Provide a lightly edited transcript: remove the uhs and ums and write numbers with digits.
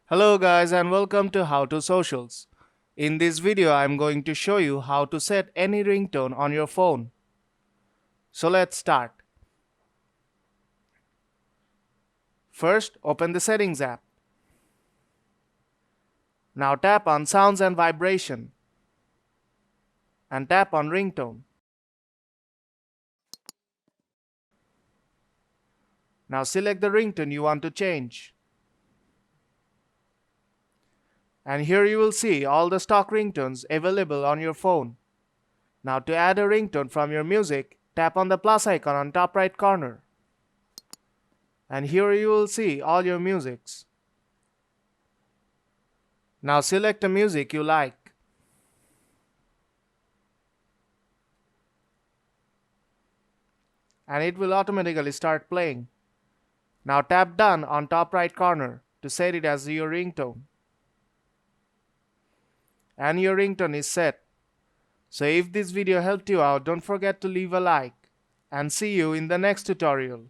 Hello guys and welcome to How to Socials. In this video I am going to show you how to set any ringtone on your phone. So let's start. First open the Settings app. Now tap on Sounds and Vibration and tap on Ringtone. Now select the ringtone you want to change. And here you will see all the stock ringtones available on your phone. Now to add a ringtone from your music, tap on the plus icon on top right corner. And here you will see all your musics. Now select a music you like. And it will automatically start playing. Now tap Done on top right corner to set it as your ringtone. And your ringtone is set. So if this video helped you out, don't forget to leave a like and see you in the next tutorial.